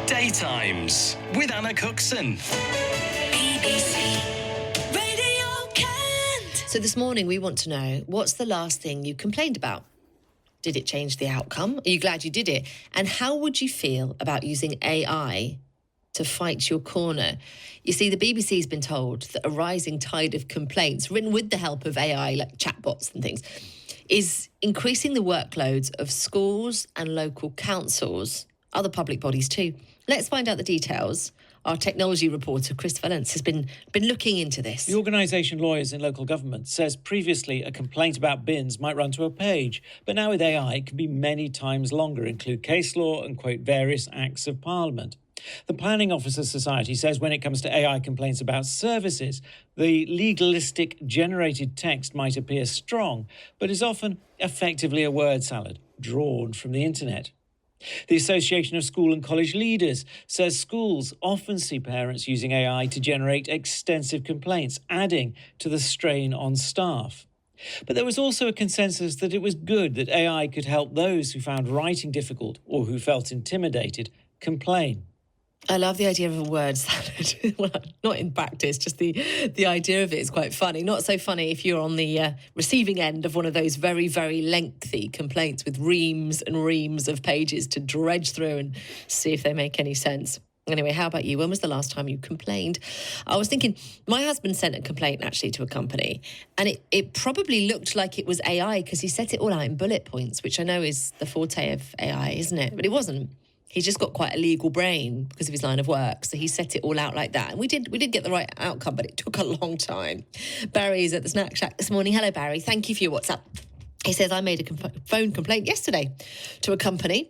Daytimes with Anna Cookson. BBC Radio Kent. So this morning we want to know, what's the last thing you complained about? Did it change the outcome? Are you glad you did it? And how would you feel about using AI to fight your corner? You see, the BBC's been told that a rising tide of complaints, written with the help of AI, like chatbots and things, is increasing the workloads of schools and local councils, other public bodies too. Let's find out the details. Our technology reporter, Chris Valence, has been looking into this. The organisation Lawyers in Local Government says previously a complaint about bins might run to a page, but now with AI it can be many times longer, include case law and quote various acts of Parliament. The Planning Officers Society says when it comes to AI complaints about services, the legalistic generated text might appear strong, but is often effectively a word salad drawn from the internet. The Association of School and College Leaders says schools often see parents using AI to generate extensive complaints, adding to the strain on staff. But there was also a consensus that it was good that AI could help those who found writing difficult or who felt intimidated complain. I love the idea of a word salad. Well, not in practice, just the idea of it is quite funny. Not so funny if you're on the receiving end of one of those very, very lengthy complaints with reams and reams of pages to dredge through and see if they make any sense. Anyway, how about you? When was the last time you complained? I was thinking, my husband sent a complaint actually to a company, and it probably looked like it was AI because he set it all out in bullet points, which I know is the forte of AI, isn't it? But it wasn't. He's just got quite a legal brain because of his line of work. So he set it all out like that. And we did get the right outcome, but it took a long time. Barry's at the Snack Shack this morning. Hello, Barry. Thank you for your WhatsApp. He says, I made a phone complaint yesterday to a company.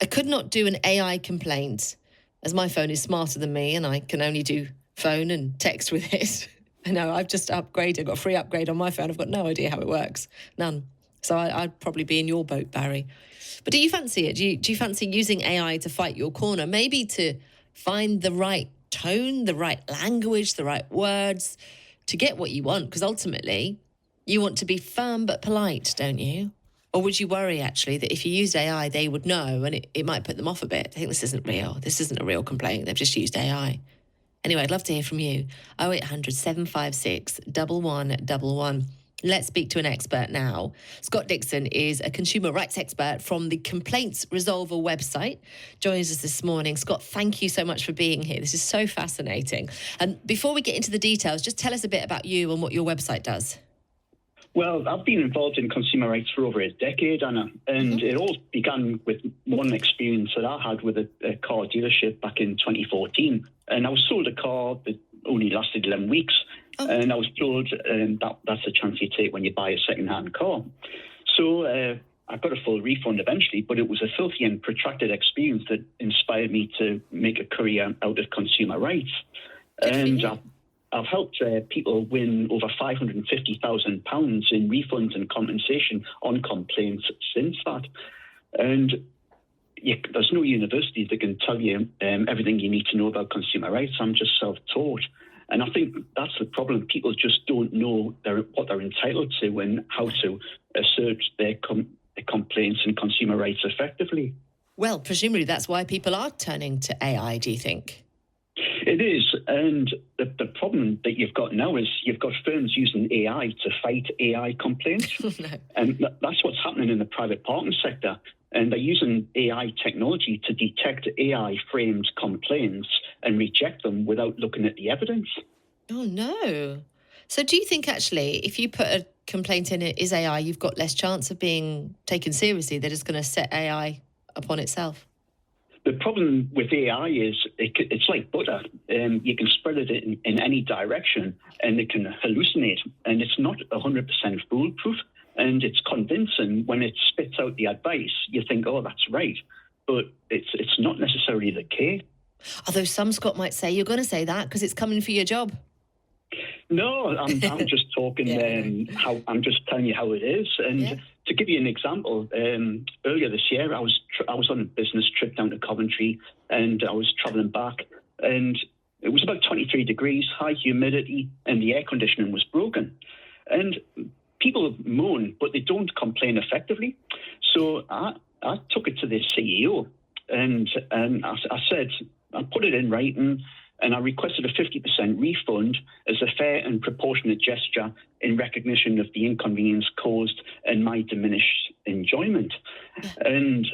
I could not do an AI complaint as my phone is smarter than me and I can only do phone and text with it. I know, I've just upgraded. I've got a free upgrade on my phone. I've got no idea how it works. None. So I'd probably be in your boat, Barry. But do you fancy it? Do you fancy using AI to fight your corner? Maybe to find the right tone, the right language, the right words to get what you want? Because ultimately, you want to be firm but polite, don't you? Or would you worry, actually, that if you used AI, they would know and it might put them off a bit? I think this isn't real. This isn't a real complaint. They've just used AI. Anyway, I'd love to hear from you. 0800 756 1111. Let's speak to an expert now. Scott Dixon is a consumer rights expert from the Complaints Resolver website. Joins us this morning. Scott, thank you so much for being here. This is so fascinating. And before we get into the details, just tell us a bit about you and what your website does. Well, I've been involved in consumer rights for over a decade, Anna, and it all began with one experience that I had with a car dealership back in 2014. And I was sold a car that only lasted 11 weeks. And I was told that's a chance you take when you buy a second-hand car. So I got a full refund eventually, but it was a filthy and protracted experience that inspired me to make a career out of consumer rights. And I've helped people win over £550,000 in refunds and compensation on complaints since that. And there's no university that can tell you everything you need to know about consumer rights. I'm just self-taught. And I think that's the problem. People just don't know what they're entitled to and how to assert their complaints and consumer rights effectively. Well, presumably that's why people are turning to AI, do you think? It is. And the problem that you've got now is you've got firms using AI to fight AI complaints. No. And that's what's happening in the private parking sector. And they're using AI technology to detect AI-framed complaints and reject them without looking at the evidence. Oh, no. So do you think, actually, if you put a complaint in it is AI, you've got less chance of being taken seriously, that it's going to set AI upon itself? The problem with AI is it's like butter. You can spread it in any direction and it can hallucinate. And it's not 100% foolproof. And it's convincing when it spits out the advice. You think, oh, that's right. But it's not necessarily the case. Although some, Scott, might say you're going to say that because it's coming for your job. No, I'm just talking how I'm just telling you how it is. And to give you an example, earlier this year, I was on a business trip down to Coventry and I was travelling back and it was about 23 degrees, high humidity, and the air conditioning was broken. And people moan, but they don't complain effectively. So I took it to the CEO and I said, I put it in writing, and I requested a 50% refund as a fair and proportionate gesture in recognition of the inconvenience caused and my diminished enjoyment. And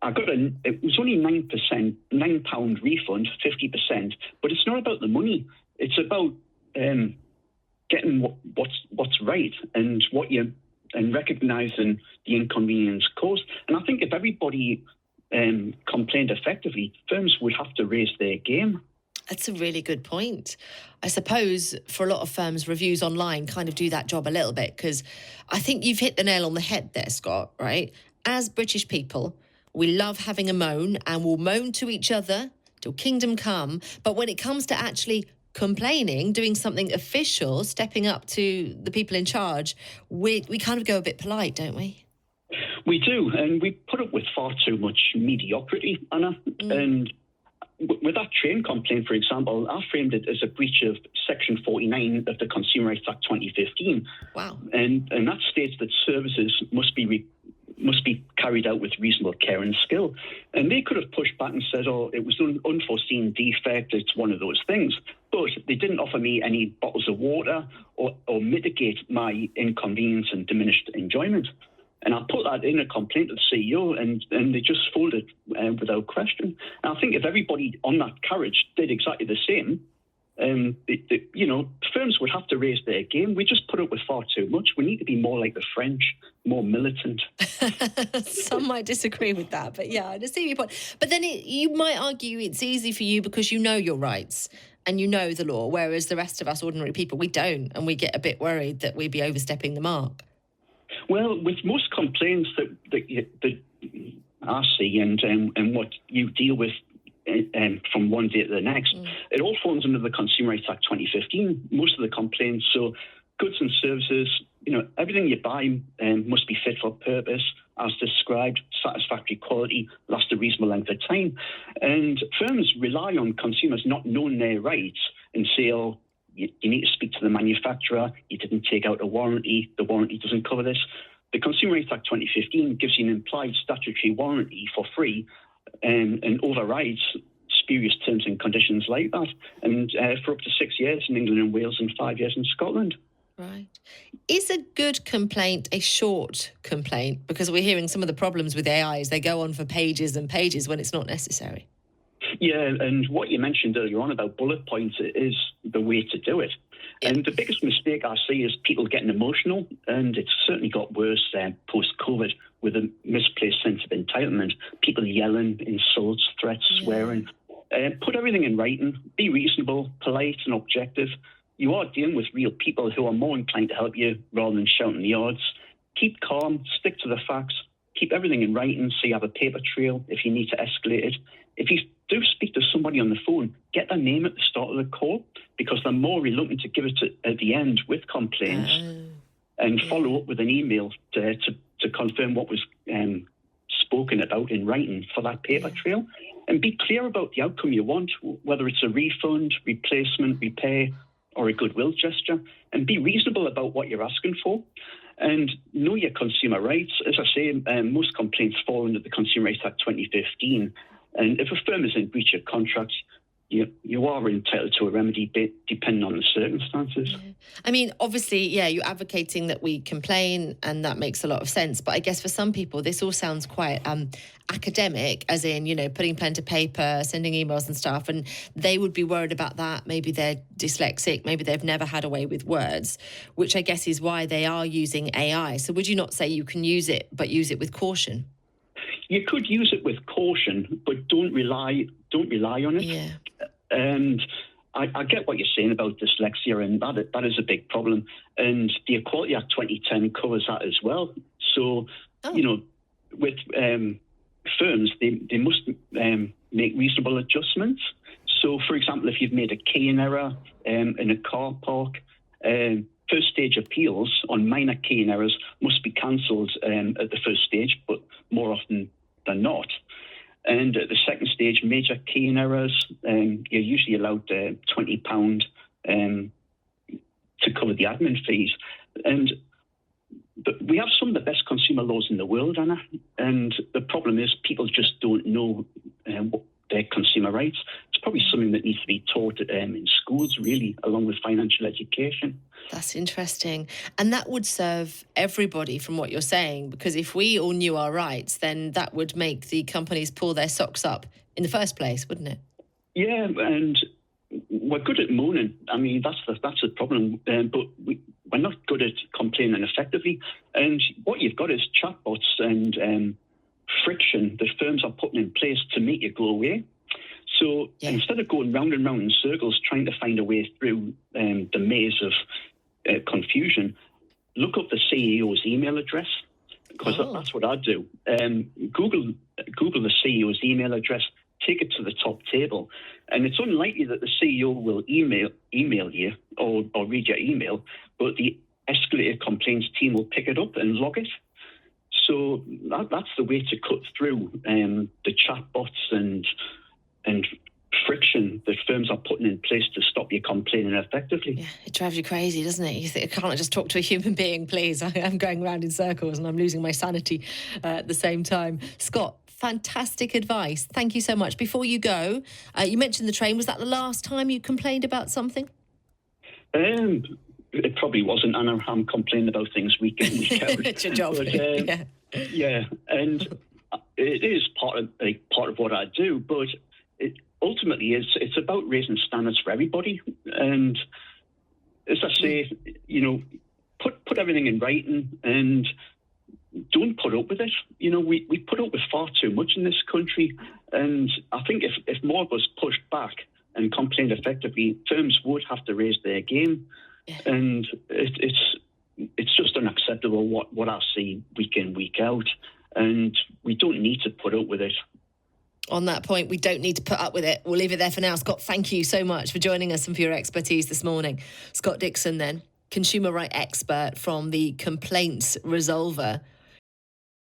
I got it was only £9 refund, 50%, but it's not about the money. It's about getting what's right and and recognising the inconvenience caused. And I think if everybody complained effectively, firms would have to raise their game. That's a really good point. I suppose for a lot of firms, reviews online kind of do that job a little bit, because I think you've hit the nail on the head there, Scott, right? As British people, we love having a moan, and we'll moan to each other till kingdom come. But when it comes to actually complaining, doing something official, stepping up to the people in charge, we kind of go a bit polite, don't we? We do, and we put up with far too much mediocrity, Anna. And with that train complaint, for example, I framed it as a breach of Section 49 of the Consumer Rights Act 2015. Wow. And that states that services must be carried out with reasonable care and skill. And they could have pushed back and said, oh, it was an unforeseen defect, it's one of those things. But they didn't offer me any bottles of water or mitigate my inconvenience and diminished enjoyment. And I put that in a complaint to the CEO, and they just folded without question. And I think if everybody on that carriage did exactly the same, firms would have to raise their game. We just put up with far too much. We need to be more like the French, more militant. Some might disagree with that, but yeah, I see your point. But then you might argue it's easy for you because you know your rights and you know the law, whereas the rest of us ordinary people, we don't, and we get a bit worried that we'd be overstepping the mark. Well, with most complaints that I see and what you deal with from one day to the next, it all falls under the Consumer Rights Act 2015, most of the complaints. So goods and services, everything you buy must be fit for purpose, as described, satisfactory quality, last a reasonable length of time. And firms rely on consumers not knowing their rights and say, oh, you need to speak to the manufacturer, you didn't take out a warranty, the warranty doesn't cover this. The Consumer Rights Act 2015 gives you an implied statutory warranty for free and overrides spurious terms and conditions like that, and for up to 6 years in England and Wales and 5 years in Scotland. Right. Is a good complaint a short complaint? Because we're hearing some of the problems with AI is they go on for pages and pages when it's not necessary. Yeah, and what you mentioned earlier on about bullet points is the way to do it. Yeah. And the biggest mistake I see is people getting emotional, and it's certainly got worse post-COVID with a misplaced sense of entitlement, people yelling, insults, threats, swearing. Put everything in writing, be reasonable, polite and objective. You are dealing with real people who are more inclined to help you rather than shouting the odds. Keep calm, stick to the facts, keep everything in writing so you have a paper trail if you need to escalate it. If you do speak to somebody on the phone, get their name at the start of the call, because they're more reluctant to give it at the end with complaints and follow up with an email to confirm what was spoken about in writing for that paper trail. And be clear about the outcome you want, whether it's a refund, replacement, repair, or a goodwill gesture, and be reasonable about what you're asking for. And know your consumer rights. As I say, most complaints fall under the Consumer Rights Act 2015. And if a firm is in breach of contract, you are entitled to a remedy depending on the circumstances. Yeah. I mean, obviously, you're advocating that we complain, and that makes a lot of sense. But I guess for some people, this all sounds quite academic, as in, putting pen to paper, sending emails and stuff. And they would be worried about that. Maybe they're dyslexic. Maybe they've never had a way with words, which I guess is why they are using AI. So would you not say you can use it, but use it with caution? You could use it with caution, but don't rely on it. Yeah. And I get what you're saying about dyslexia, and that is a big problem. And the Equality Act 2010 covers that as well. So, with firms, they must make reasonable adjustments. So, for example, if you've made a keying error in a car park, first stage appeals on minor keying errors must be cancelled at the first stage, but more often than not. And at the second stage, major keying errors, you're usually allowed £20 to cover the admin fees. And we have some of the best consumer laws in the world, Anna, and the problem is people just don't know what their consumer rights. It's probably something that needs to be taught in schools, really, along with financial education. That's interesting. And that would serve everybody from what you're saying, because if we all knew our rights, then that would make the companies pull their socks up in the first place, wouldn't it? Yeah, and we're good at moaning. I mean, that's the problem. But we're not good at complaining effectively. And what you've got is chatbots and friction that firms are putting in place to make you go away. So instead of going round and round in circles trying to find a way through the maze of confusion, look up the CEO's email address, because that's what I do. Google the CEO's email address, take it to the top table, and it's unlikely that the CEO will email you or read your email, but the escalated complaints team will pick it up and log it. So that's the way to cut through the chatbots and friction that firms are putting in place to stop you complaining effectively. Yeah, it drives you crazy, doesn't it? You think, can't I just talk to a human being, please? I'm going round in circles and I'm losing my sanity at the same time. Scott, fantastic advice. Thank you so much. Before you go, you mentioned the train. Was that the last time you complained about something? It probably wasn't, and I'm complaining about things week in, week out. It's your job. But, yeah, and it is part of what I do, but ultimately it's about raising standards for everybody. And as I say, put everything in writing and don't put up with it. We put up with far too much in this country, and I think if more of us pushed back and complained effectively, firms would have to raise their game. Yeah. And it's just unacceptable what I see week in, week out, and we don't need to put up with it. On that point, we don't need to put up with it. We'll leave it there for now. Scott, thank you so much for joining us and for your expertise this morning. Scott Dixon then, consumer right expert from the Complaints Resolver.